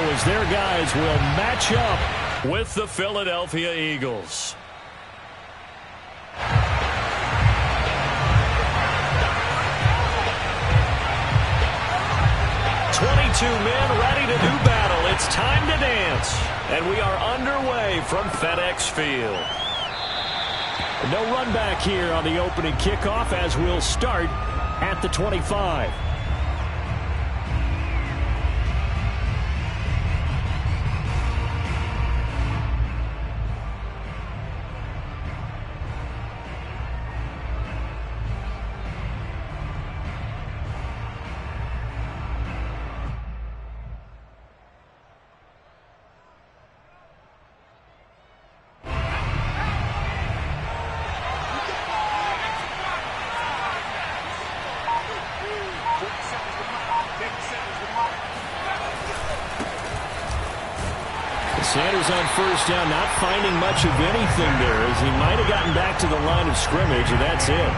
as their guys will match up with the Philadelphia Eagles. Two men ready to do battle. It's time to dance. And we are underway from FedEx Field. No run back here on the opening kickoff as we'll start at the 25. Sanders on first down, not finding much of anything there as he might have gotten back to the line of scrimmage, and that's it.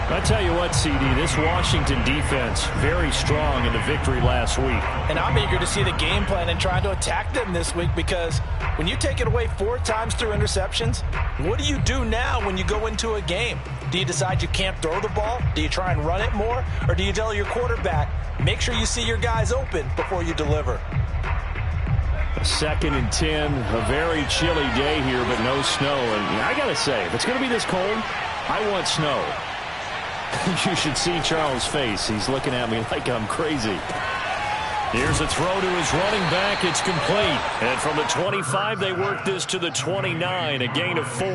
I tell you what, CD, this Washington defense, very strong in the victory last week. And I'm eager to see the game plan and trying to attack them this week, because when you take it away 4 times through interceptions, what do you do now when you go into a game? Do you decide you can't throw the ball? Do you try and run it more? Or do you tell your quarterback, make sure you see your guys open before you deliver? 2nd and 10, a very chilly day here, but no snow. And I got to say, if it's going to be this cold, I want snow. You should see Charles' face. He's looking at me like I'm crazy. Here's a throw to his running back. It's complete. And from the 25, they work this to the 29, a gain of 4.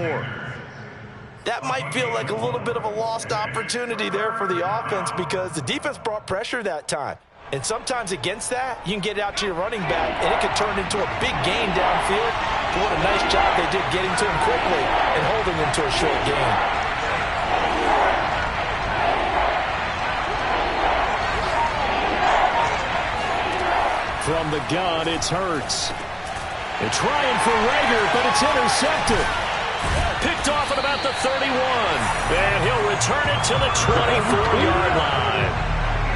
That might feel like a little bit of a lost opportunity there for the offense, because the defense brought pressure that time. And sometimes against that, you can get it out to your running back, and it could turn into a big gain downfield. But what a nice job they did getting to him quickly and holding him to a short gain. From the gun, it's Hurts. They're trying for Rager, but it's intercepted. Picked off at about the 31. And he'll return it to the 24-yard line.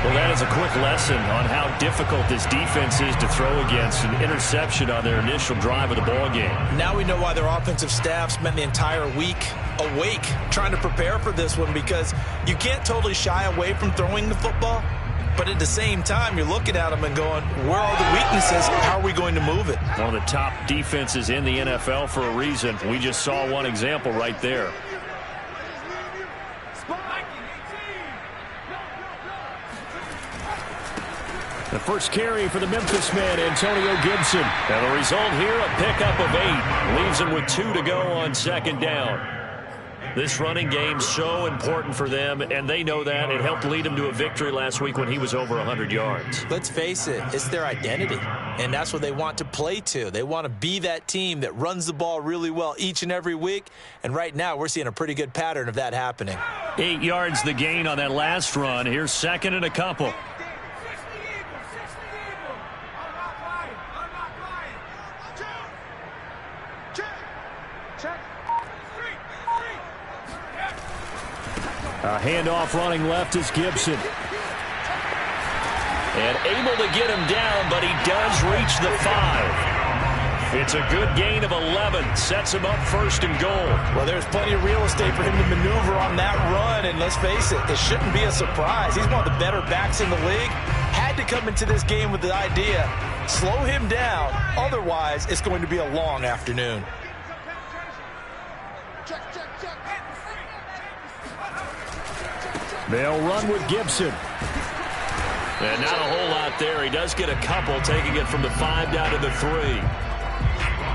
Well, that is a quick lesson on how difficult this defense is to throw against. An interception on their initial drive of the ball game. Now we know why their offensive staff spent the entire week awake trying to prepare for this one, because you can't totally shy away from throwing the football. But at the same time, you're looking at them and going, where are the weaknesses? How are we going to move it? One of the top defenses in the NFL for a reason. We just saw one example right there. The first carry for the Memphis man, Antonio Gibson. And the result here, a pickup of 8. Leaves him with 2 to go on 2nd down. This running game so important for them, and they know that. It helped lead them to a victory last week when he was over 100 yards. Let's face it, it's their identity, and that's what they want to play to. They want to be that team that runs the ball really well each and every week, and right now we're seeing a pretty good pattern of that happening. 8 yards the gain on that last run. Here's 2nd and a couple. A handoff running left is Gibson. And able to get him down, but he does reach the 5. It's a good gain of 11. Sets him up 1st and goal. Well, there's plenty of real estate for him to maneuver on that run, and let's face it, it shouldn't be a surprise. He's one of the better backs in the league. Had to come into this game with the idea, slow him down, otherwise it's going to be a long afternoon. They'll run with Gibson. And not a whole lot there. He does get a couple, taking it from the 5 down to the 3.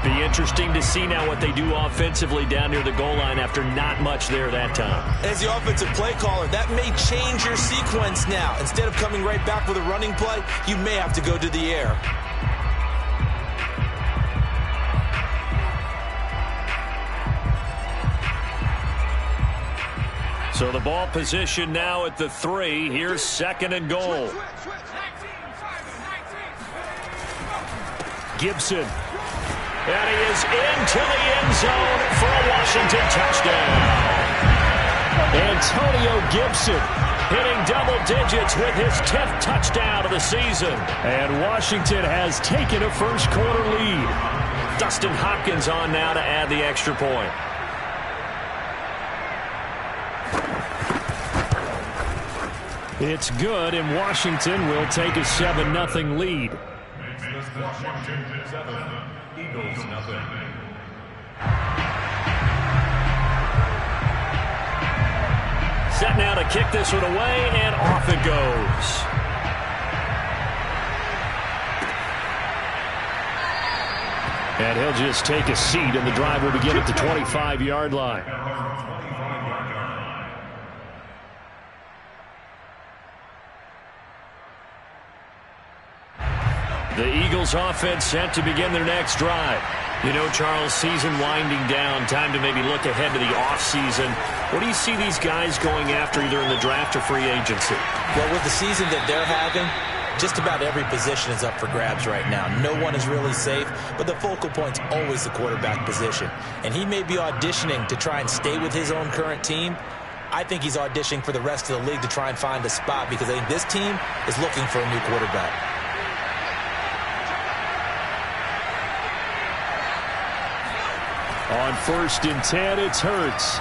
Be interesting to see now what they do offensively down near the goal line after not much there that time. As the offensive play caller, that may change your sequence now. Instead of coming right back with a running play, you may have to go to the air. So the ball position now at the 3. Here's 2nd and goal. Gibson. And he is into the end zone for a Washington touchdown. Antonio Gibson hitting double digits with his 10th touchdown of the season. And Washington has taken a first-quarter lead. Dustin Hopkins on now to add the extra point. It's good, and Washington will take a 7-0 lead. Washington 7, Eagles 0. Set now to kick this one away, and off it goes. And he'll just take a seat, and the drive will begin at the 25-yard line. The Eagles offense set to begin their next drive. You know, Charles, season winding down, time to maybe look ahead to the offseason. What do you see these guys going after either in the draft or free agency? Well, with the season that they're having, just about every position is up for grabs right now. No one is really safe, but the focal point's always the quarterback position. And he may be auditioning to try and stay with his own current team. I think he's auditioning for the rest of the league to try and find a spot because I think this team is looking for a new quarterback. On 1st and 10, it's Hurts.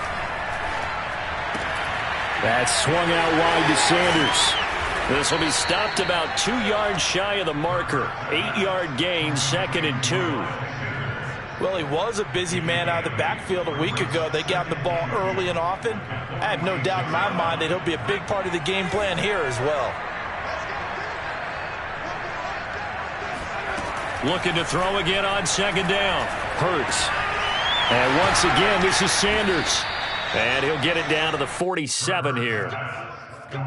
That's swung out wide to Sanders. This will be stopped about 2 yards shy of the marker. 8-yard gain, 2nd and 2. Well, he was a busy man out of the backfield a week ago. They got him the ball early and often. I have no doubt in my mind that he'll be a big part of the game plan here as well. Looking to throw again on 2nd down. Hurts. And once again, this is Sanders. And he'll get it down to the 47 here.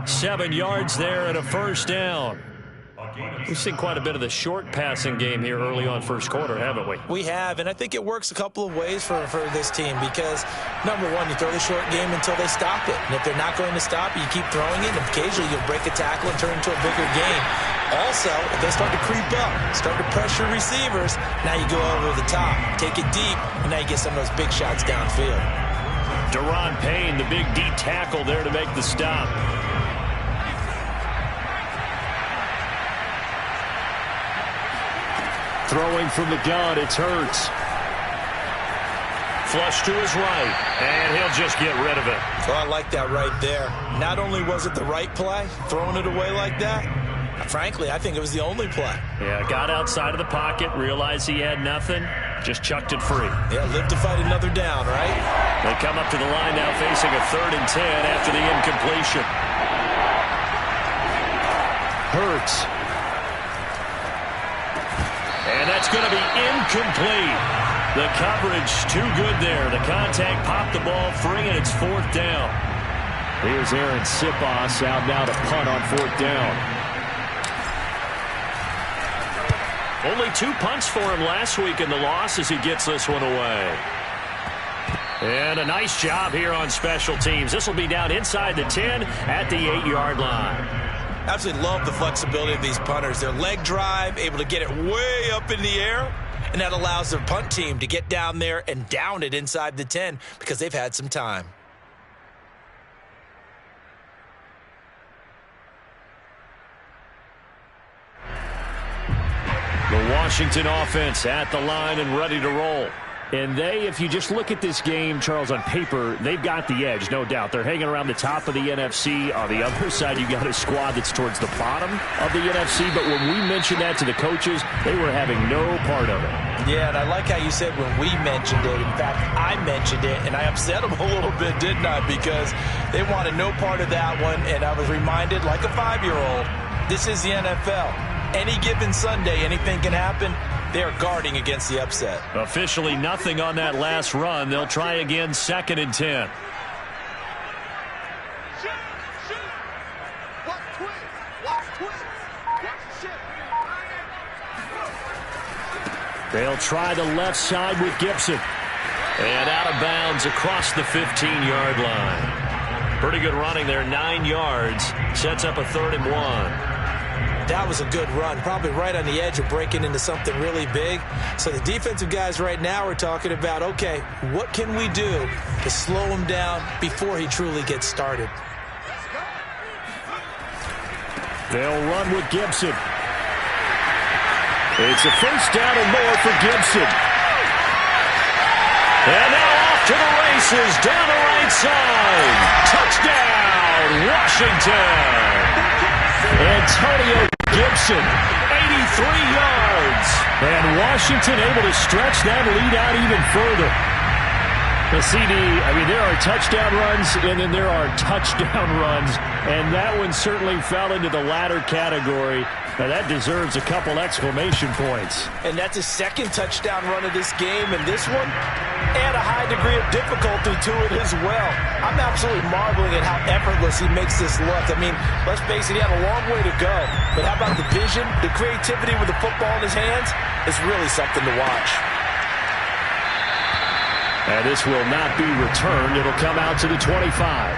7 yards there and a 1st down. We've seen quite a bit of the short passing game here early on first quarter, haven't we? We have, and I think it works a couple of ways for this team because, number one, you throw the short game until they stop it. And if they're not going to stop it, you keep throwing it, and occasionally you'll break a tackle and turn it into a bigger game. Also, if they start to creep up, start to pressure receivers, now you go over the top, take it deep, and now you get some of those big shots downfield. Daron Payne, the big D tackle there to make the stop. Throwing from the gun, it's Hurts. Flush to his right, and he'll just get rid of it. So I like that right there. Not only was it the right play, throwing it away like that, frankly, I think it was the only play. Yeah, got outside of the pocket, realized he had nothing, just chucked it free. Yeah, live to fight another down, right? They come up to the line now facing a 3rd and 10 after the incompletion. Hurts. And that's going to be incomplete. The coverage too good there. The contact popped the ball free, and it's 4th down. Here's Aaron Siposs out now to punt on 4th down. Only 2 punts for him last week in the loss as he gets this one away. And a nice job here on special teams. This will be down inside the 10 at the 8-yard line. Absolutely love the flexibility of these punters. Their leg drive, able to get it way up in the air, and that allows their punt team to get down there and down it inside the 10 because they've had some time. The Washington offense at the line and ready to roll. And they, if you just look at this game, Charles, on paper, they've got the edge, no doubt. They're hanging around the top of the NFC. On the other side, you got a squad that's towards the bottom of the NFC. But when we mentioned that to the coaches, they were having no part of it. Yeah, and I like how you said when we mentioned it. In fact, I mentioned it, and I upset them a little bit, didn't I? Because they wanted no part of that one, and I was reminded, like a 5-year-old, this is the NFL. Any given Sunday, anything can happen. They're guarding against the upset. Officially nothing on that last run. They'll try again 2nd and 10. They'll try the left side with Gibson. And out of bounds across the 15-yard line. Pretty good running there, 9 yards. Sets up a 3rd and 1. That was a good run, probably right on the edge of breaking into something really big. So the defensive guys right now are talking about, okay, what can we do to slow him down before he truly gets started? They'll run with Gibson. It's a first down and more for Gibson. And now off to the races, down the right side. Touchdown, Washington. Antonio Gibson, 83 yards. And Washington able to stretch that lead out even further. The CD, I mean, there are touchdown runs, and then there are touchdown runs. And that one certainly fell into the latter category. Now, that deserves a couple exclamation points. And that's his second touchdown run of this game. And this one, add a high degree of difficulty to it as well. I'm absolutely marveling at how effortless he makes this look. I mean, let's face it, he had a long way to go. But how about the vision, the creativity with the football in his hands? It's really something to watch. And this will not be returned. It'll come out to the 25.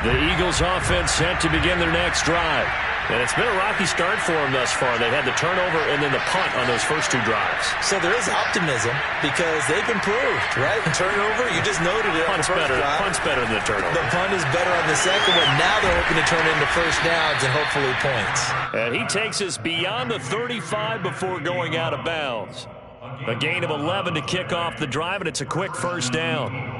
The Eagles offense set to begin their next drive. And it's been a rocky start for them thus far. They've had the turnover and then the punt on those first two drives. So there is optimism because they've improved, right? Turnover, you just noted it on the first drive. Punt's better than the turnover. The punt is better on the second one. Now they're hoping to turn into first downs and hopefully points. And he takes us beyond the 35 before going out of bounds. A gain of 11 to kick off the drive, and it's a quick first down.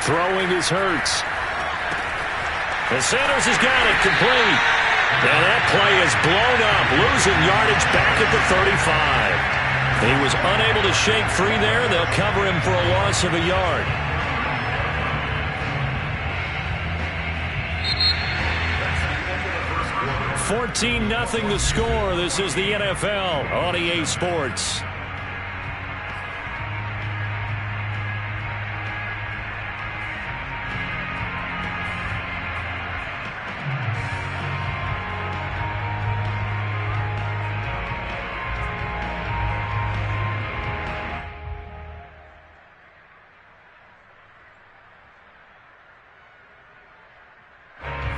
Throwing is Hurts. And Sanders has got it complete. And that play is blown up, losing yardage back at the 35. He was unable to shake free there. They'll cover him for a loss of a yard. $14-0 the score. This is the NFL on EA Sports.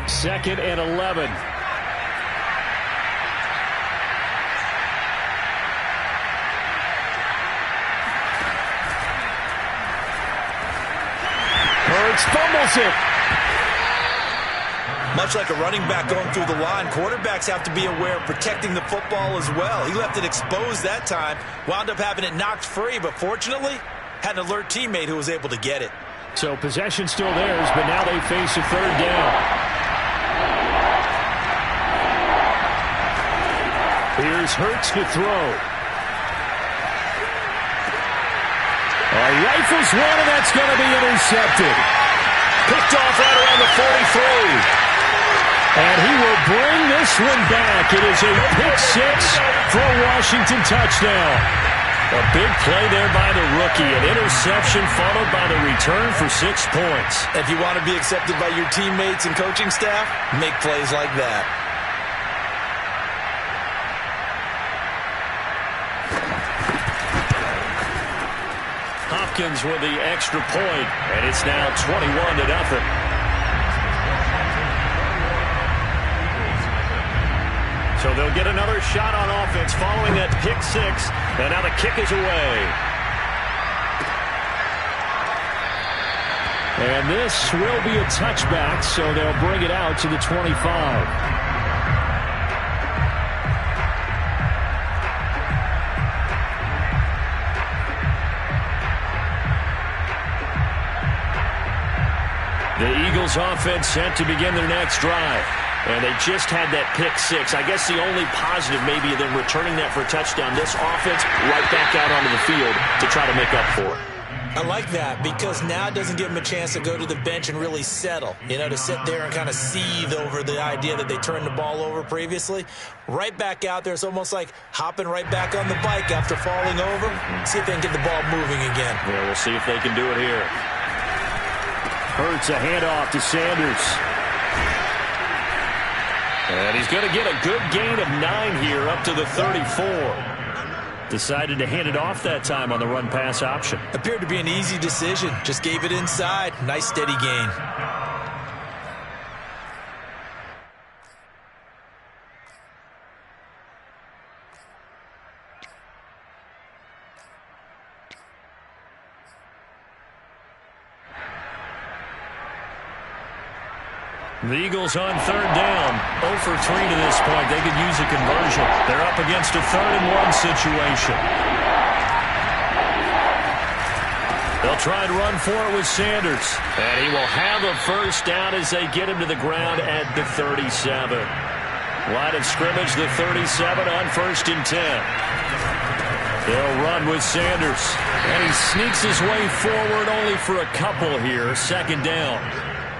Second and 11. Hurts fumbles it. Much like a running back going through the line, quarterbacks have to be aware of protecting the football as well. He left it exposed that time, wound up having it knocked free, but fortunately, had an alert teammate who was able to get it. So possession still theirs, but now they face a third down. Here's Hurts to throw. Rifles one, and that's going to be intercepted. Picked off right around the 43. And he will bring this one back. It is a pick six for a Washington touchdown. A big play there by the rookie. An interception followed by the return for 6 points. If you want to be accepted by your teammates and coaching staff, make plays like that. Hopkins with the extra point, and it's now 21-0. So they'll get another shot on offense following that pick six, and now the kick is away. And this will be a touchback, so they'll bring it out to the 25. The Eagles offense set to begin their next drive. And they just had that pick six. I guess the only positive maybe of them returning that for a touchdown. This offense right back out onto the field to try to make up for it. I like that because now it doesn't give them a chance to go to the bench and really settle. You know, to sit there and kind of seethe over the idea that they turned the ball over previously. Right back out there. It's almost like hopping right back on the bike after falling over. See if they can get the ball moving again. Yeah, we'll see if they can do it here. Hurts a handoff to Sanders. And he's going to get a good gain of 9 here up to the 34. Decided to hand it off that time on the run-pass option. Appeared to be an easy decision. Just gave it inside. Nice steady gain. The Eagles on 3rd down. 0 for 3 to this point. They could use a conversion. They're up against a 3rd-and-1 situation. They'll try and run for it with Sanders. And he will have a first down as they get him to the ground at the 37. Line of scrimmage, the 37 on 1st and 10. They'll run with Sanders. And he sneaks his way forward only for a couple here. 2nd down.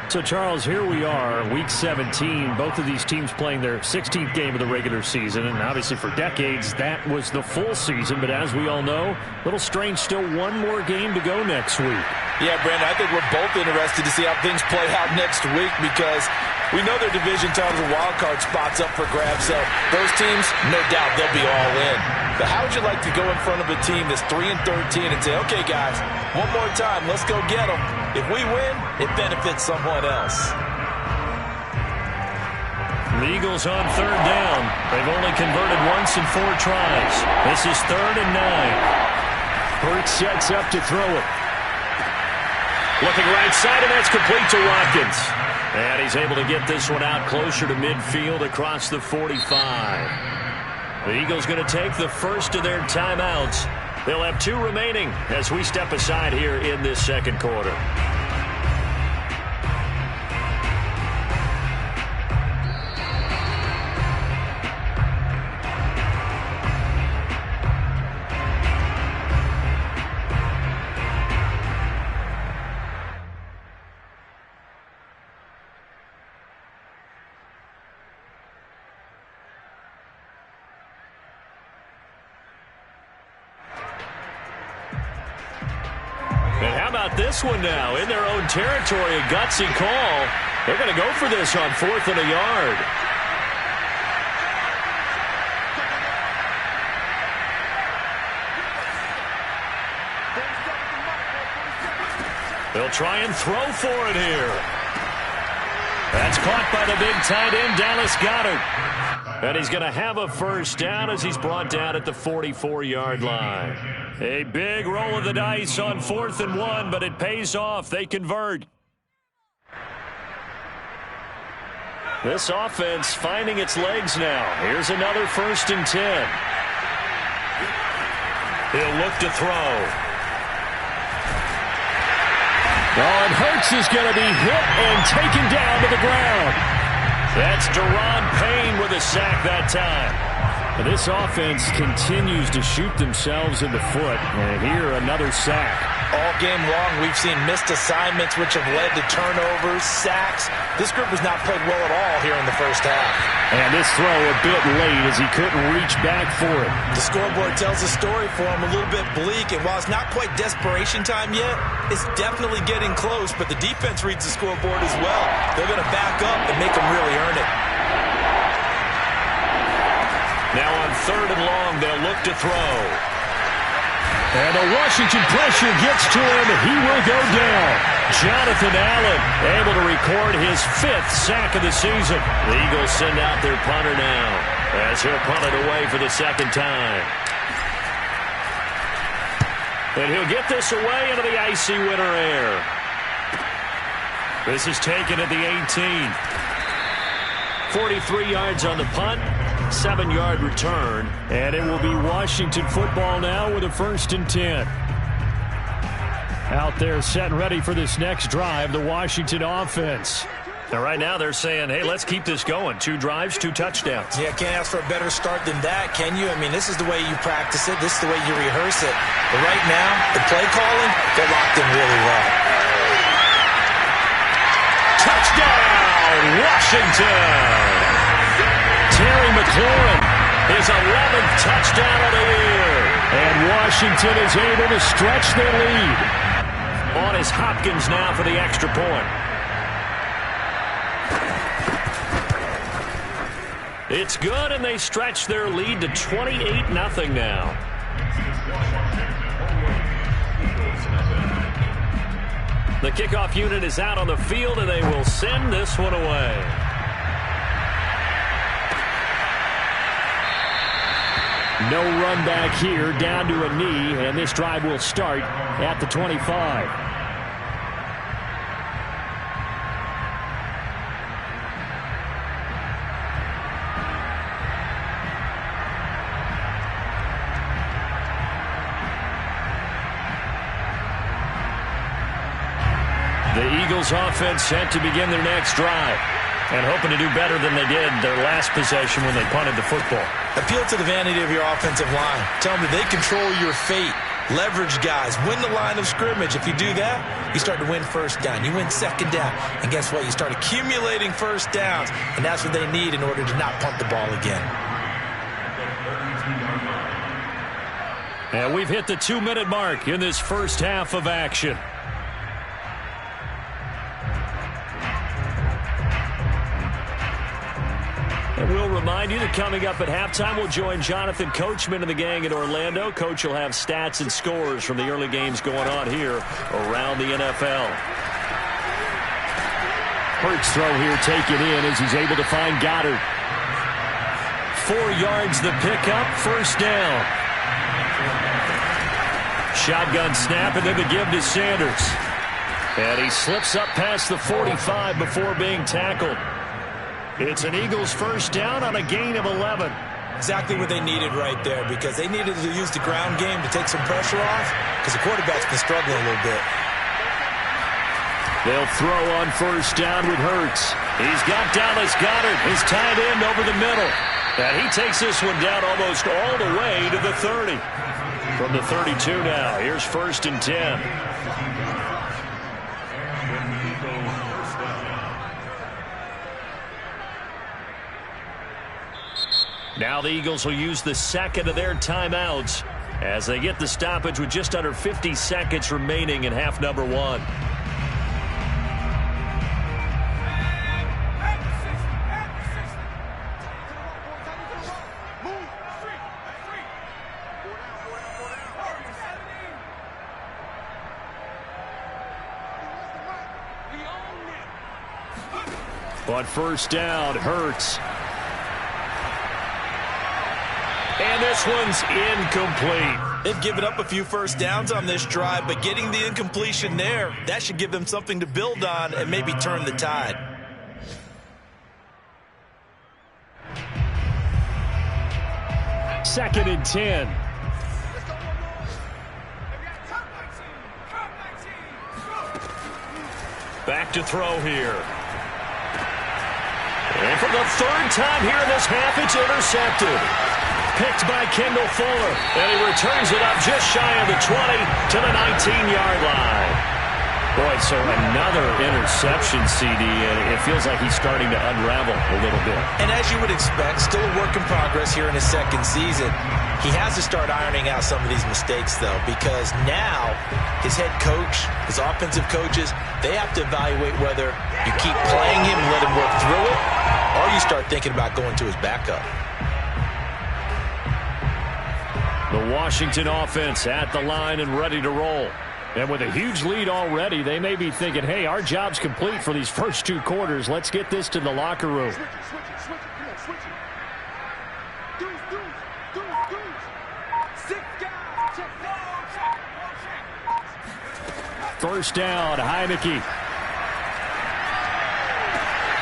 So, Charles, here we are, Week 17. Both of these teams playing their 16th game of the regular season. And obviously for decades, that was the full season. But as we all know, a little strange, still one more game to go next week. Yeah, Brandon, I think we're both interested to see how things play out next week because we know their division titles and wild card spots up for grabs. So those teams, no doubt, they'll be all in. But how would you like to go in front of a team that's 3-13 and say, okay, guys, one more time, let's go get them. If we win, it benefits someone else. The Eagles on 3rd down. They've only converted once in 4 tries. This is 3rd and 9. Hurts sets up to throw it. Looking right side, and that's complete to Watkins. And he's able to get this one out closer to midfield across the 45. The Eagles going to take the first of their timeouts. They'll have 2 remaining as we step aside here in this 2nd quarter. And how about this one now? In their own territory, a gutsy call. They're going to go for this on 4th and a yard. They'll try and throw for it here. That's caught by the big tight end, Dallas Goedert. And he's going to have a first down as he's brought down at the 44-yard line. A big roll of the dice on 4th and 1, but it pays off. They convert. This offense finding its legs now. Here's another 1st and 10. He'll look to throw. Oh, and Hurts is going to be hit and taken down to the ground. That's Daron Payne with a sack that time. This offense continues to shoot themselves in the foot. And here, another sack. All game long, we've seen missed assignments, which have led to turnovers, sacks. This group has not played well at all here in the first half. And this throw a bit late as he couldn't reach back for it. The scoreboard tells a story for him, a little bit bleak. And while it's not quite desperation time yet, it's definitely getting close. But the defense reads the scoreboard as well. They're going to back up and make them really earn it. Now on 3rd and long, they'll look to throw. And the Washington pressure gets to him. He will go down. Jonathan Allen able to record his 5th sack of the season. The Eagles send out their punter now as he'll punt it away for the 2nd time. And he'll get this away into the icy winter air. This is taken at the 18. 43 yards on the punt. 7-yard return, and it will be Washington football now with a 1st and 10. Out there set and ready for this next drive, the Washington offense. Now right now they're saying, hey, let's keep this going. 2 drives, 2 touchdowns. Yeah, can't ask for a better start than that, can you? I mean, this is the way you practice it. This is the way you rehearse it. But right now, the play calling, they're locked in really well. Touchdown, Washington! Terry McLaurin, his 11th touchdown of the year. And Washington is able to stretch their lead. On is Hopkins now for the extra point. It's good, and they stretch their lead to 28-0 now. The kickoff unit is out on the field, and they will send this one away. No run back here, down to a knee, and this drive will start at the 25. The Eagles offense set to begin their next drive, and hoping to do better than they did their last possession when they punted the football. Appeal to the vanity of your offensive line. Tell them that they control your fate. Leverage guys. Win the line of scrimmage. If you do that, you start to win first down. You win second down. And guess what? You start accumulating first downs. And that's what they need in order to not punt the ball again. And we've hit the 2-minute mark in this first half of action. And we'll remind you that coming up at halftime, we'll join Jonathan Coachman and the gang in Orlando. Coach will have stats and scores from the early games going on here around the NFL. Hurts throw here taken in as he's able to find Goddard. 4 yards the pickup, first down. Shotgun snap and then the give to Sanders. And he slips up past the 45 before being tackled. It's an Eagles first down on a gain of 11. Exactly what they needed right there, because they needed to use the ground game to take some pressure off, because the quarterback's been struggling a little bit. They'll throw on first down with Hurts. He's got Dallas Goedert, his tight end, over the middle. And he takes this one down almost all the way to the 30. From the 32 now, here's first and 10. Now the Eagles will use the second of their timeouts as they get the stoppage with just under 50 seconds remaining in half number 1. On first down, Hurts. And this one's incomplete. They've given up a few first downs on this drive, but getting the incompletion there, that should give them something to build on and maybe turn the tide. Second and 10. Back to throw here. And for the third time here in this half, it's intercepted. Picked by Kendall Fuller. And he returns it up just shy of the 20 to the 19-yard line. Boy, so another interception, CD, and it feels like he's starting to unravel a little bit. And as you would expect, still a work in progress here in his second season. He has to start ironing out some of these mistakes, though, because now his head coach, his offensive coaches, they have to evaluate whether you keep playing him and let him work through it, or you start thinking about going to his backup. The Washington offense at the line and ready to roll. And with a huge lead already, they may be thinking, hey, our job's complete for these first 2 quarters. Let's get this to the locker room. First down, Heineke.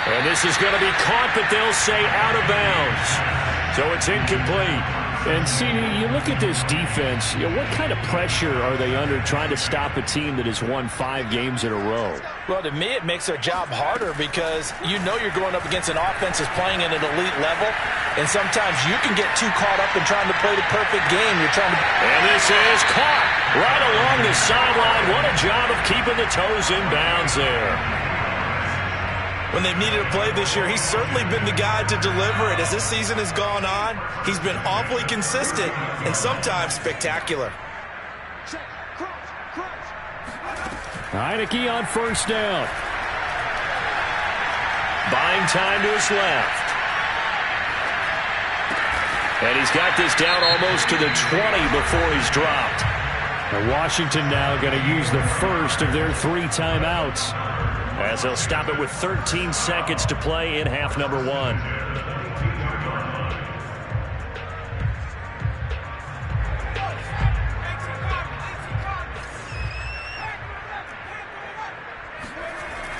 And this is going to be caught, but they'll say out of bounds. So it's incomplete. And, CD, you look at this defense, what kind of pressure are they under trying to stop a team that has won 5 games in a row? Well, to me, it makes their job harder because you know you're going up against an offense that's playing at an elite level, and sometimes you can get too caught up in trying to play the perfect game. You're trying to... And this is caught right along the sideline. What a job of keeping the toes in bounds there. When they've needed a play this year, he's certainly been the guy to deliver it. As this season has gone on, he's been awfully consistent and sometimes spectacular. Heineke on first down. Buying time to his left. And he's got this down almost to the 20 before he's dropped. And Washington now going to use the first of their 3 timeouts, as they'll stop it with 13 seconds to play in half number 1.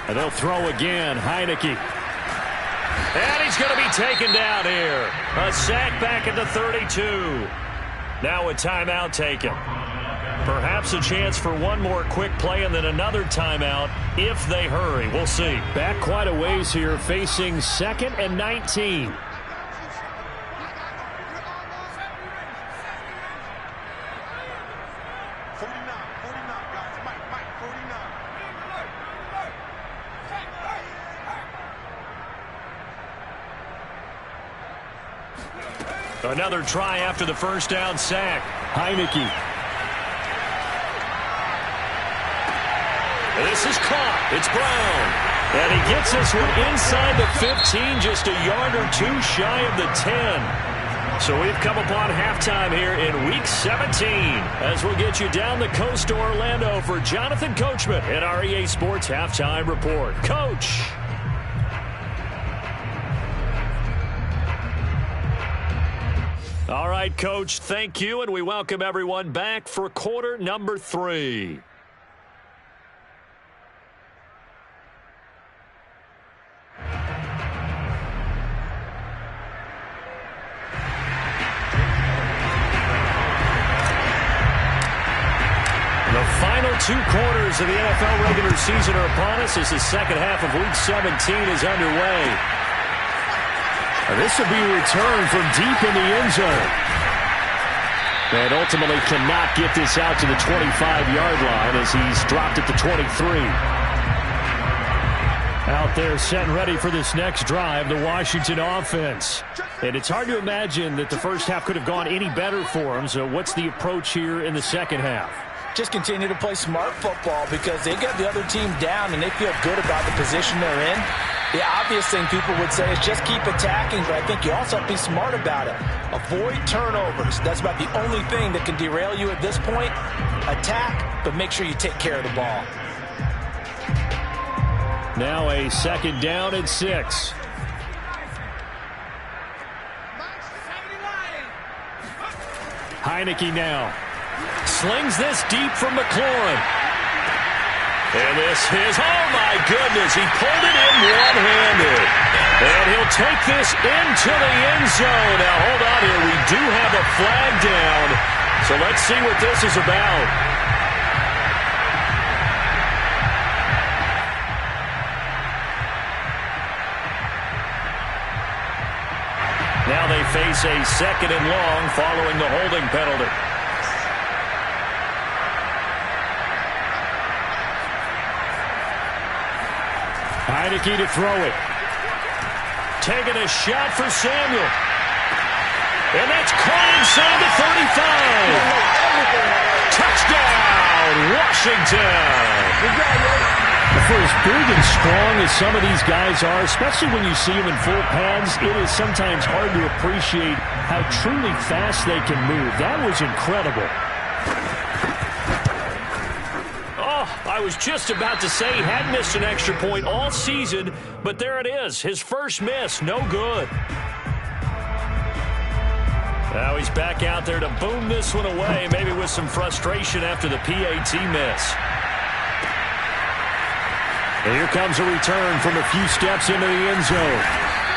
And they'll throw again. Heineke. And he's going to be taken down here. A sack back at the 32. Now a timeout taken. Perhaps a chance for one more quick play and then another timeout if they hurry. We'll see. Back quite a ways here, facing 2nd and 19. Another try after the first down sack. Heineke. This is caught. It's Brown. And he gets this one inside the 15, just a yard or 2 shy of the 10. So we've come upon halftime here in Week 17 as we'll get you down the coast to Orlando for Jonathan Coachman at our EA Sports Halftime Report. Coach. All right, Coach, thank you, and we welcome everyone back for quarter number 3. The final 2 quarters of the NFL regular season are upon us as the second half of Week 17 is underway. This will be a return from deep in the end zone. And ultimately cannot get this out to the 25-yard line as he's dropped at the 23. Out there set and ready for this next drive, the Washington offense. And it's hard to imagine that the first half could have gone any better for them. So what's the approach here in the second half? Just continue to play smart football because they got the other team down and they feel good about the position they're in. The obvious thing people would say is just keep attacking, but I think you also have to be smart about it. Avoid turnovers. That's about the only thing that can derail you at this point. Attack, but make sure you take care of the ball. Now a 2nd down and 6. Heineke now. Slings this deep from McLaurin. And this is, oh my goodness, he pulled it in one-handed. And he'll take this into the end zone. Now hold on here, we do have a flag down. So let's see what this is about. Now they face a 2nd and long following the holding penalty. Heineke to throw it. Taking a shot for Samuel. And that's caught inside the 35. Touchdown, Washington. For as big and strong as some of these guys are, especially when you see them in full pads, it is sometimes hard to appreciate how truly fast they can move. That was incredible. I was just about to say he had missed an extra point all season, but there it is. His first miss, no good. Now he's back out there to boom this one away, maybe with some frustration after the PAT miss. And here comes a return from a few steps into the end zone.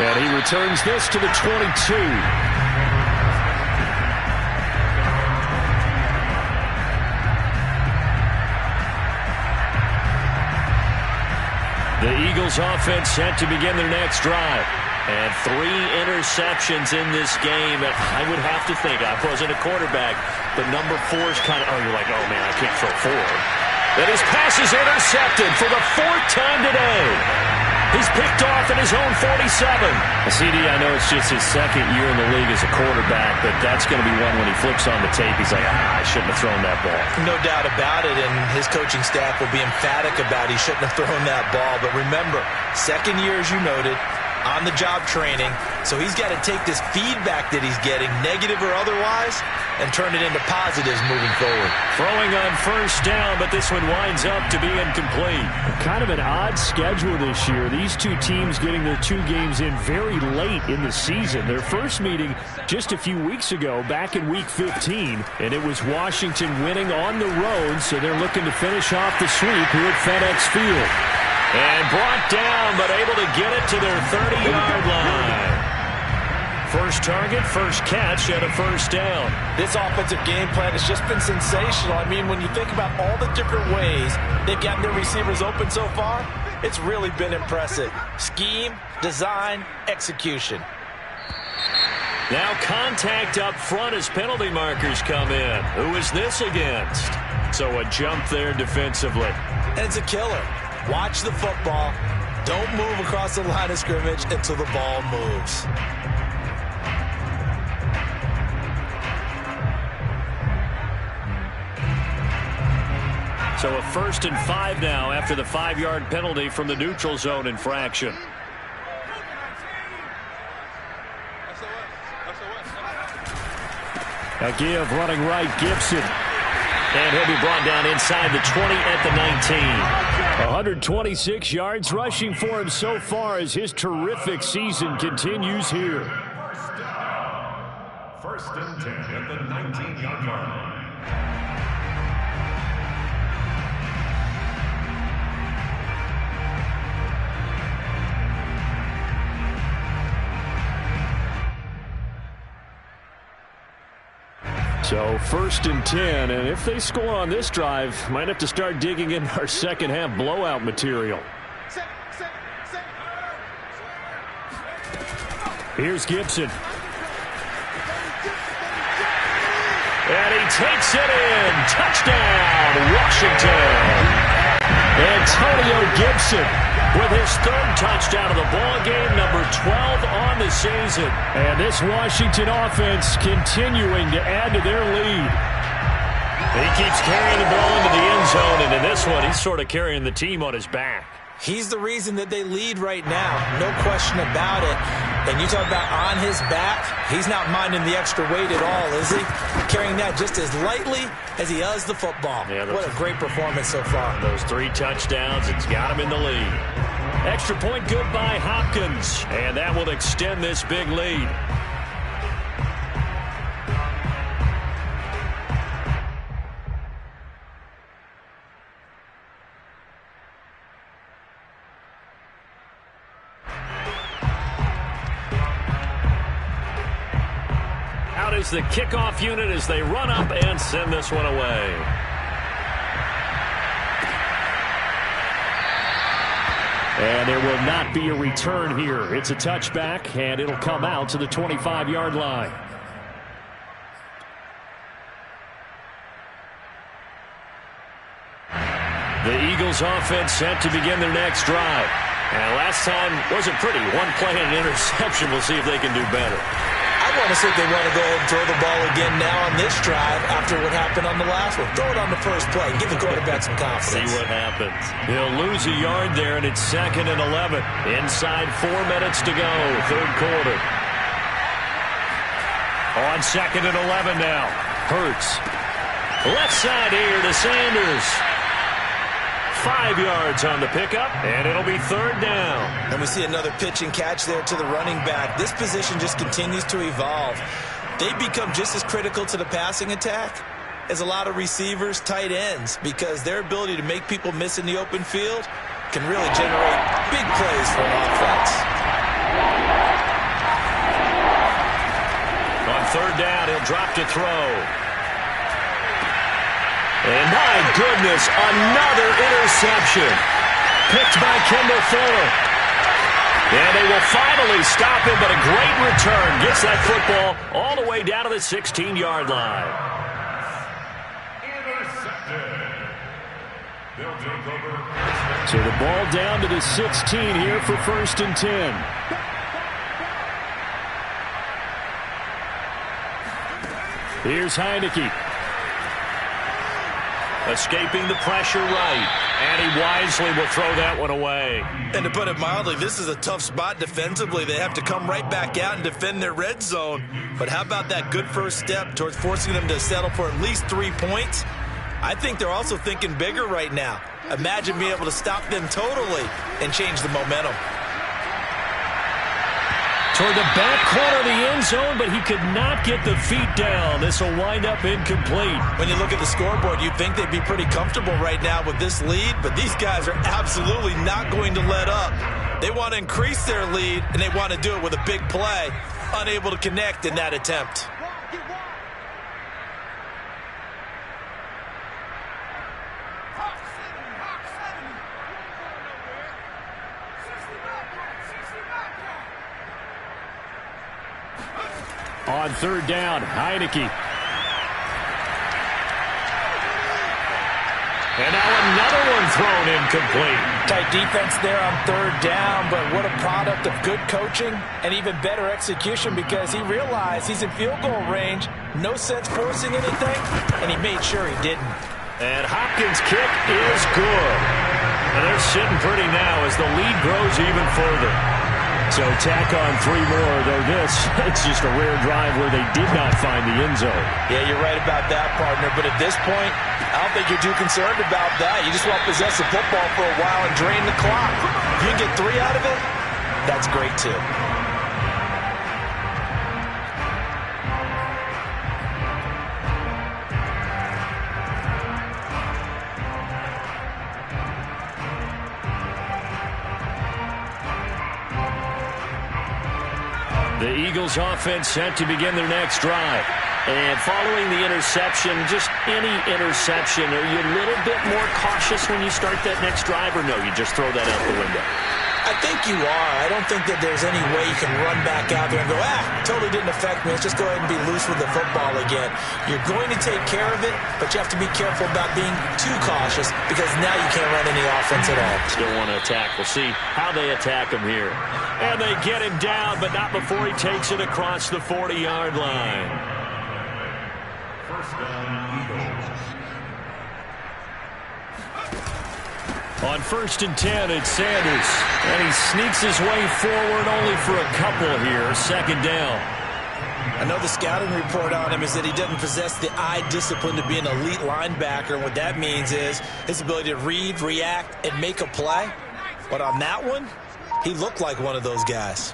And he returns this to the 22. The Eagles offense set to begin their next drive. And 3 interceptions in this game. I would have to think, I wasn't a quarterback, but number 4 is kind of, you're like, oh man, I can't throw 4. That his pass is intercepted for the 4th time today. He's picked off at his own 47. CD, I know it's just his 2nd year in the league as a quarterback, but that's going to be one when he flips on the tape. He's like, I shouldn't have thrown that ball. No doubt about it, and his coaching staff will be emphatic about he shouldn't have thrown that ball. But remember, 2nd year, as you noted, on-the-job training. So he's got to take this feedback that he's getting, negative or otherwise, and turn it into positives moving forward. Throwing on first down, but this one winds up to be incomplete. Kind of an odd schedule this year. These two teams getting their 2 games in very late in the season. Their first meeting just a few weeks ago, back in Week 15, and it was Washington winning on the road, so they're looking to finish off the sweep here at FedEx Field. And brought down, but able to get it to their 30-yard line. First target, first catch, and a first down. This offensive game plan has just been sensational. I mean, when you think about all the different ways they've gotten their receivers open so far, it's really been impressive. Scheme, design, execution. Now contact up front as penalty markers come in. Who is this against? So a jump there defensively. And it's a killer. Watch the football. Don't move across the line of scrimmage until the ball moves. So a 1st and 5 now after the 5-yard penalty from the neutral zone infraction. A give running right, Gibson. And he'll be brought down inside the 20 at the 19. 126 yards rushing for him so far as his terrific season continues here. First and 10 at the 19-yard line. So 1st and 10, and if they score on this drive, might have to start digging in our second half blowout material. Here's Gibson. And he takes it in. Touchdown, Washington. Antonio Gibson with his 3rd touchdown of the ball game, number 12 on the season. And this Washington offense continuing to add to their lead. He keeps carrying the ball into the end zone, and in this one, he's sort of carrying the team on his back. He's the reason that they lead right now, no question about it. And you talk about on his back, he's not minding the extra weight at all, is he? Carrying that just as lightly as he does the football. Yeah, what a great performance so far. Those 3 touchdowns, it's got him in the lead. Extra point good by Hopkins, and that will extend this big lead. Is the kickoff unit as they run up and send this one away. And there will not be a return here. It's a touchback, and it'll come out to the 25-yard line. The Eagles offense set to begin their next drive. And last time wasn't pretty. 1 play and an interception. We'll see if they can do better. I want to see if they want to go ahead and throw the ball again now on this drive after what happened on the last one. Throw it on the first play. Give the quarterback some confidence. See what happens. He'll lose a yard there, and it's 2nd and 11. Inside 4 minutes to go, 3rd quarter. On 2nd and 11 now. Hurts. Left side here to Sanders. 5 yards on the pickup, and it'll be 3rd down. And we see another pitch and catch there to the running back. This position just continues to evolve. They become just as critical to the passing attack as a lot of receivers, tight ends, because their ability to make people miss in the open field can really generate big plays for an offense. On 3rd down, he'll drop to throw. And my goodness, another interception. Picked by Kendall Fuller. And they will finally stop him, but a great return. Gets that football all the way down to the 16-yard line. So the ball down to the 16 here for 1st and 10. Here's Heineke. Escaping the pressure right. And he wisely will throw that one away. And to put it mildly, this is a tough spot defensively. They have to come right back out and defend their red zone. But how about that good first step towards forcing them to settle for at least 3 points? I think they're also thinking bigger right now. Imagine being able to stop them totally and change the momentum. Toward the back corner of the end zone, but he could not get the feet down. This will wind up incomplete. When you look at the scoreboard, you'd think they'd be pretty comfortable right now with this lead, but these guys are absolutely not going to let up. They want to increase their lead, and they want to do it with a big play. Unable to connect in that attempt. On third down, Heineke. And now another one thrown incomplete. Tight defense there on third down, but what a product of good coaching and even better execution because he realized he's in field goal range. No sense forcing anything, and he made sure he didn't. And Hopkins' kick is good. And they're sitting pretty now as the lead grows even further. So tack on 3 more, though it's just a rare drive where they did not find the end zone. Yeah, you're right about that, partner. But at this point, I don't think you're too concerned about that. You just want to possess the football for a while and drain the clock. If you can get 3 out of it, that's great too. The Eagles offense set to begin their next drive. And following the interception, just any interception, are you a little bit more cautious when you start that next drive, or no, you just throw that out the window? I think you are. I don't think that there's any way you can run back out there and go, totally didn't affect me. Let's just go ahead and be loose with the football again. You're going to take care of it, but you have to be careful about being too cautious because now you can't run any offense at all. Still want to attack. We'll see how they attack him here. And they get him down, but not before he takes it across the 40-yard line. First down, Eagles. On 1st and 10, it's Sanders. And he sneaks his way forward only for a couple here. 2nd down. I know the scouting report on him is that he doesn't possess the eye discipline to be an elite linebacker. And what that means is his ability to read, react, and make a play. But on that one, he looked like one of those guys.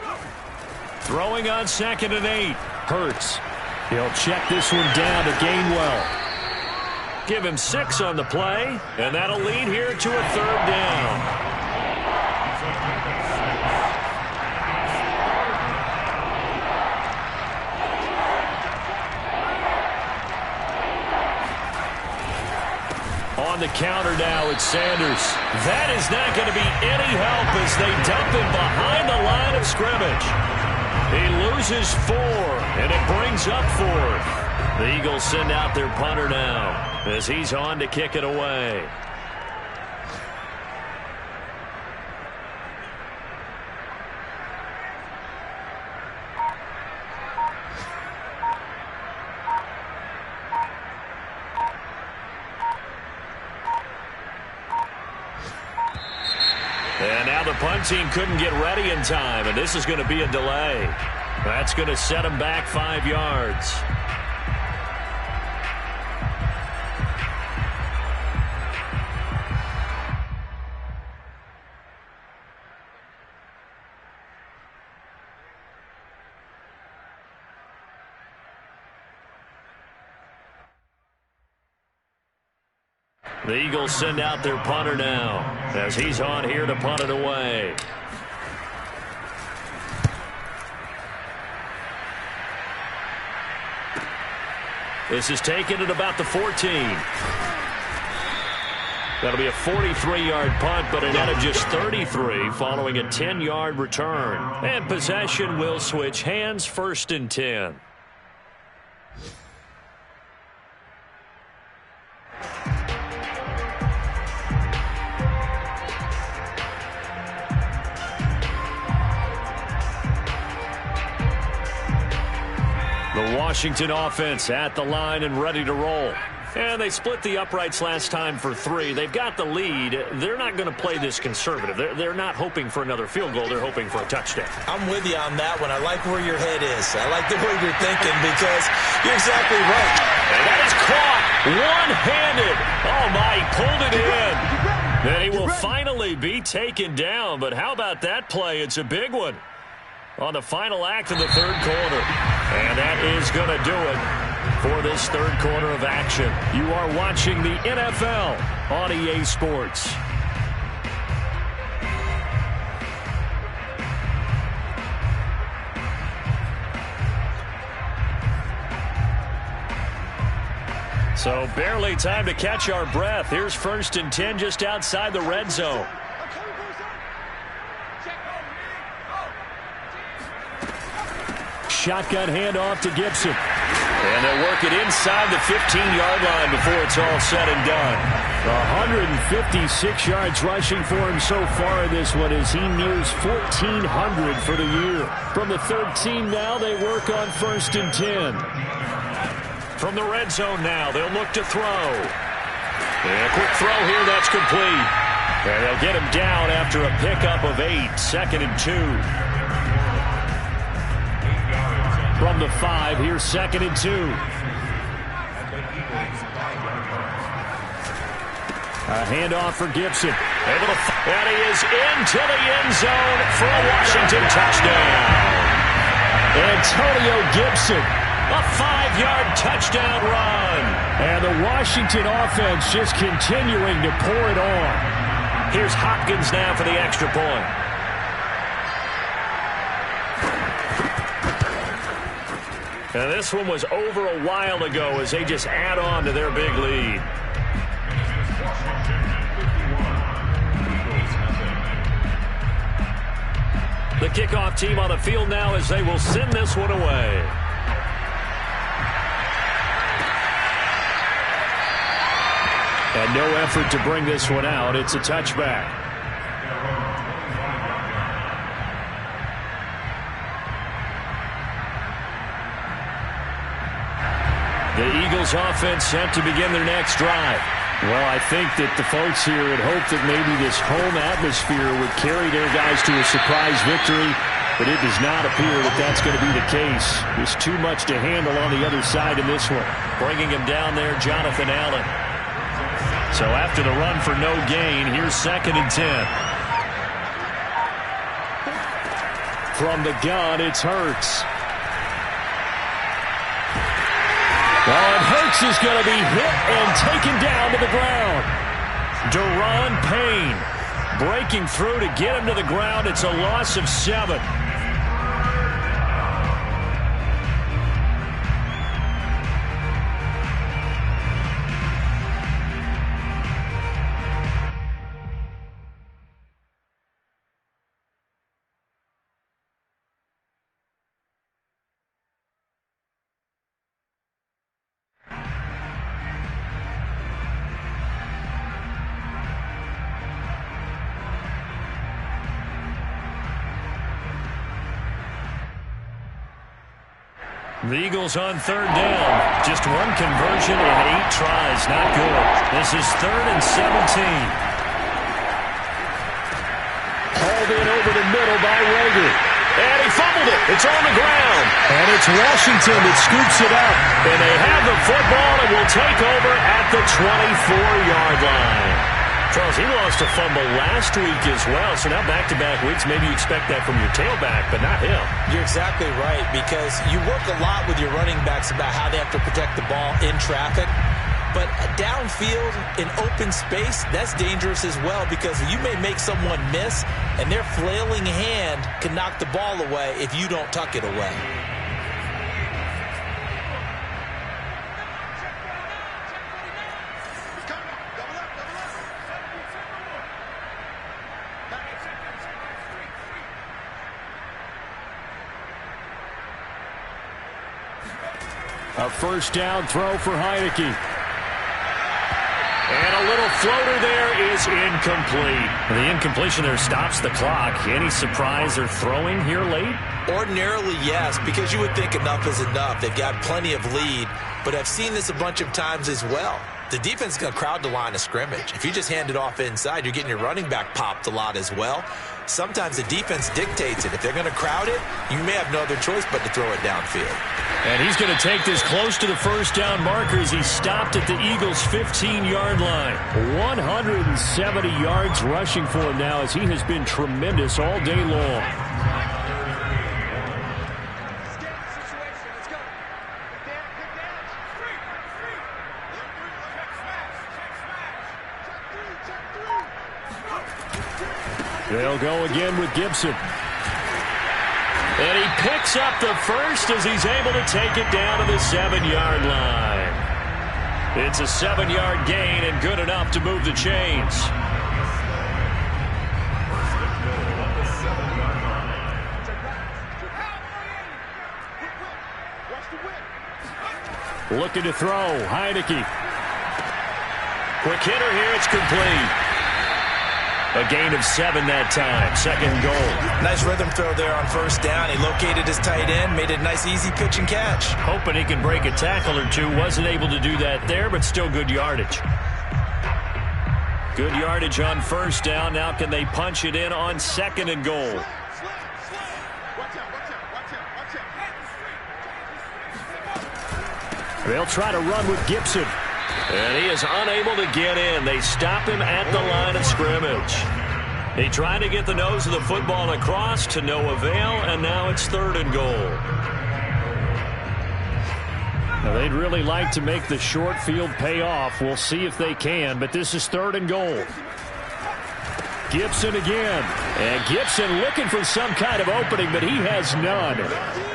Throwing on 2nd and 8. Hurts. He'll check this one down to Gainwell. Give him 6 on the play, and that'll lead here to a 3rd down. On the counter now, it's Sanders. That is not going to be any help as they dump him behind the line of scrimmage. He loses 4, and it brings up 4th. The Eagles send out their punter now as he's on to kick it away. And now the punt team couldn't get ready in time, and this is going to be a delay. That's going to set them back 5 yards. The Eagles send out their punter now as he's on here to punt it away. This is taken at about the 14. That'll be a 43-yard punt, but a net of just 33 following a 10-yard return. And possession will switch hands. 1st and 10. The Washington offense at the line and ready to roll. And they split the uprights last time for 3. They've got the lead. They're not going to play this conservative. They're not hoping for another field goal. They're hoping for a touchdown. I'm with you on that one. I like where your head is. I like the way you're thinking because you're exactly right. And that is caught one-handed. Oh, my, he pulled it in. Then he will finally be taken down. But how about that play? It's a big one on the final act of the third quarter. And that is going to do it for this third quarter of action. You are watching the NFL on EA Sports. So barely time to catch our breath. Here's 1st and 10 just outside the red zone. Shotgun handoff to Gibson. And they'll work it inside the 15-yard line before it's all said and done. 156 yards rushing for him so far in this one as he nears 1,400 for the year. From the 13 now, they work on 1st and 10. From the red zone now, they'll look to throw. And a quick throw here, that's complete. And they'll get him down after a pickup of 8, 2nd and 2. From the 5, here's 2nd and 2. A handoff for Gibson. And he is into the end zone for a Washington touchdown. Antonio Gibson. A 5-yard touchdown run. And the Washington offense just continuing to pour it on. Here's Hopkins now for the extra point. And this one was over a while ago as they just add on to their big lead. The kickoff team on the field now as they will send this one away. And no effort to bring this one out. It's a touchback. The Eagles offense set to begin their next drive. Well, I think that the folks here had hoped that maybe this home atmosphere would carry their guys to a surprise victory, but it does not appear that that's going to be the case. There's too much to handle on the other side in this one. Bringing him down there, Jonathan Allen. So after the run for no gain, here's 2nd and 10. From the gun, it's Hurts. Well, and Hurts is going to be hit and taken down to the ground. Daron Payne breaking through to get him to the ground. It's a loss of 7. The Eagles on 3rd down. Just one conversion in 8 tries. Not good. This is 3rd and 17. Hauled in over the middle by Rager. And he fumbled it. It's on the ground. And it's Washington that scoops it up. And they have the football and will take over at the 24-yard line. Charles, he lost a fumble last week as well, so now back-to-back weeks, maybe you expect that from your tailback, but not him. You're exactly right, because you work a lot with your running backs about how they have to protect the ball in traffic, but downfield in open space, that's dangerous as well, because you may make someone miss, and their flailing hand can knock the ball away if you don't tuck it away. A 1st down throw for Heineke. And a little floater there is incomplete. The incompletion there stops the clock. Any surprise they're throwing here late? Ordinarily, yes, because you would think enough is enough. They've got plenty of lead, but I've seen this a bunch of times as well. The defense is going to crowd the line of scrimmage. If you just hand it off inside, you're getting your running back popped a lot as well. Sometimes the defense dictates it. If they're going to crowd it, you may have no other choice but to throw it downfield. And he's going to take this close to the first down marker as he stopped at the Eagles' 15-yard line. 170 yards rushing for him now as he has been tremendous all day long. They'll go again with Gibson. And he picks up the first as he's able to take it down to the 7-yard line. It's a 7-yard gain and good enough to move the chains. Looking to throw, Heineke. Quick hitter here, it's complete. A gain of 7 that time, second goal. Nice rhythm throw there on first down. He located his tight end, made it a nice easy pitch and catch. Hoping he can break a tackle or two. Wasn't able to do that there, but still good yardage. Good yardage on first down. Now can they punch it in on second and goal? They'll try to run with Gibson. And he is unable to get in. They stop him at the line of scrimmage. He tried to get the nose of the football across to no avail, and now it's third and goal. Now they'd really like to make the short field pay off. We'll see if they can, but this is third and goal. Gibson again. And Gibson looking for some kind of opening, but he has none.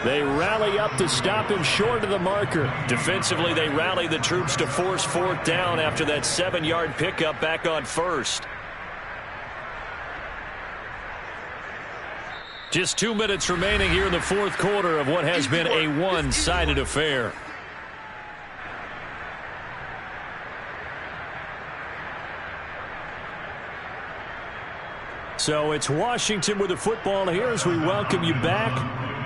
They rally up to stop him short of the marker. Defensively, they rally the troops to force fourth down after that 7-yard pickup back on first. Just 2 minutes remaining here in the fourth quarter of what has been a one-sided affair. So it's Washington with the football here as we welcome you back.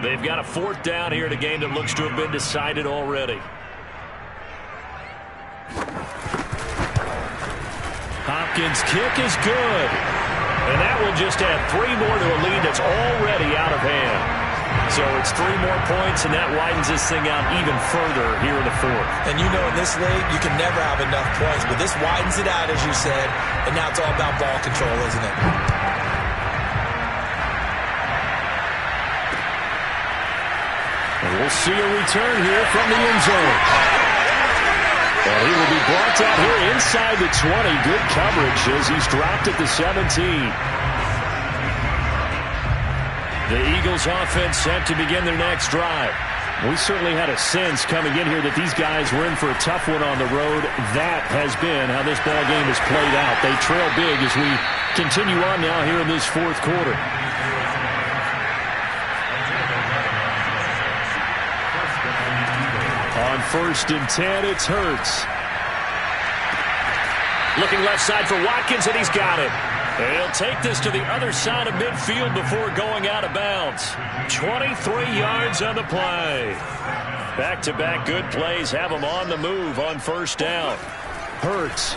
They've got a fourth down here in a game that looks to have been decided already. Hopkins' kick is good. And that will just add 3 more to a lead that's already out of hand. So it's 3 more points, and that widens this thing out even further here in the fourth. And you know in this league, you can never have enough points, but this widens it out, as you said, and now it's all about ball control, isn't it? And we'll see a return here from the end zone. And he will be brought out here inside the 20. Good coverage as he's dropped at the 17. The Eagles offense set to begin their next drive. We certainly had a sense coming in here that these guys were in for a tough one on the road. That has been how this ball game has played out. They trail big as we continue on now here in this fourth quarter. On 1st and 10, it's Hurts. Looking left side for Watkins, and he's got it. And he'll take this to the other side of midfield before going out of bounds. 23 yards on the play. Back-to-back good plays have him on the move on first down. Hurts.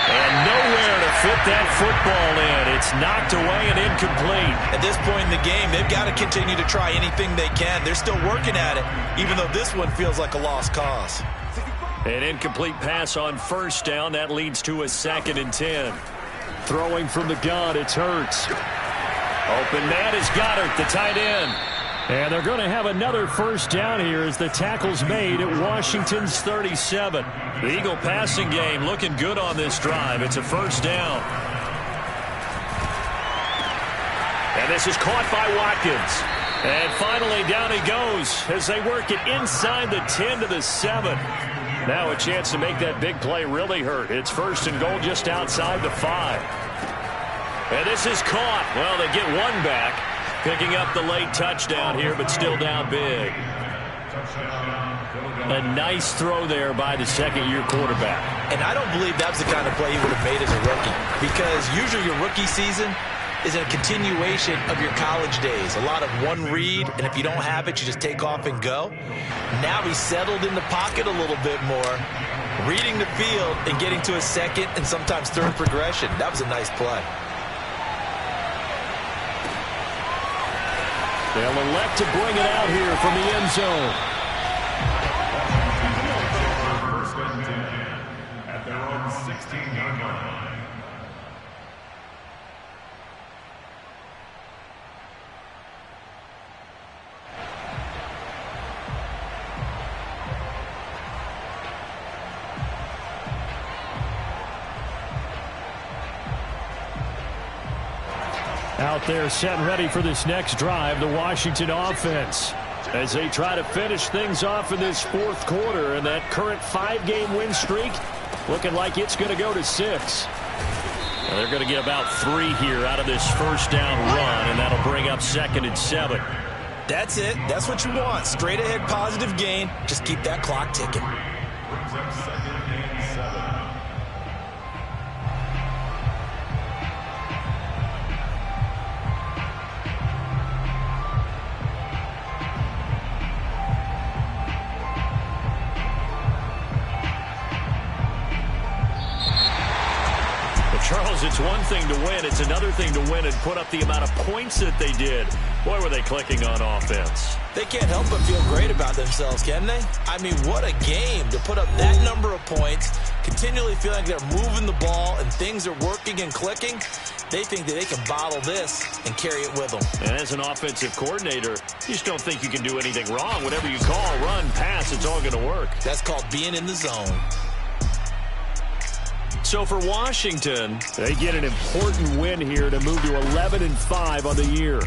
And nowhere to fit that football in. It's knocked away and incomplete. At this point in the game, they've got to continue to try anything they can. They're still working at it, even though this one feels like a lost cause. An incomplete pass on first down. That leads to a 2nd and 10. Throwing from the gun, it's Hurts. Open man is Goddard, the tight end. And they're going to have another first down here as the tackle's made at Washington's 37. The Eagle passing game looking good on this drive. It's a first down. And this is caught by Watkins. And finally down he goes as they work it inside the 10 to the 7. Now a chance to make that big play really hurt. It's 1st and goal just outside the 5. And this is caught. Well, they get one back. Picking up the late touchdown here, but still down big. A nice throw there by the second-year quarterback. And I don't believe that's the kind of play he would have made as a rookie, because usually your rookie season is a continuation of your college days. A lot of one read, and if you don't have it, you just take off and go. Now he's settled in the pocket a little bit more, reading the field and getting to a second and sometimes third progression. That was a nice play. They'll elect to bring it out here from the end zone. First and 10 at their own 16-yard line. Out there set and ready for this next drive, the Washington offense, as they try to finish things off in this fourth quarter, and that current 5-game win streak looking like it's going to go to 6. Now they're going to get about 3 here out of this first down run, and that'll bring up 2nd and 7. That's it. That's what you want. Straight ahead positive gain. Just keep that clock ticking. Brings up 2nd and 7. Charles, it's one thing to win. It's another thing to win and put up the amount of points that they did. Boy, were they clicking on offense. They can't help but feel great about themselves, can they? I mean, what a game to put up that number of points, continually feel like they're moving the ball and things are working and clicking. They think that they can bottle this and carry it with them. And as an offensive coordinator, you just don't think you can do anything wrong. Whatever you call, run, pass, it's all going to work. That's called being in the zone. So for Washington, they get an important win here to move to 11-5 on the year.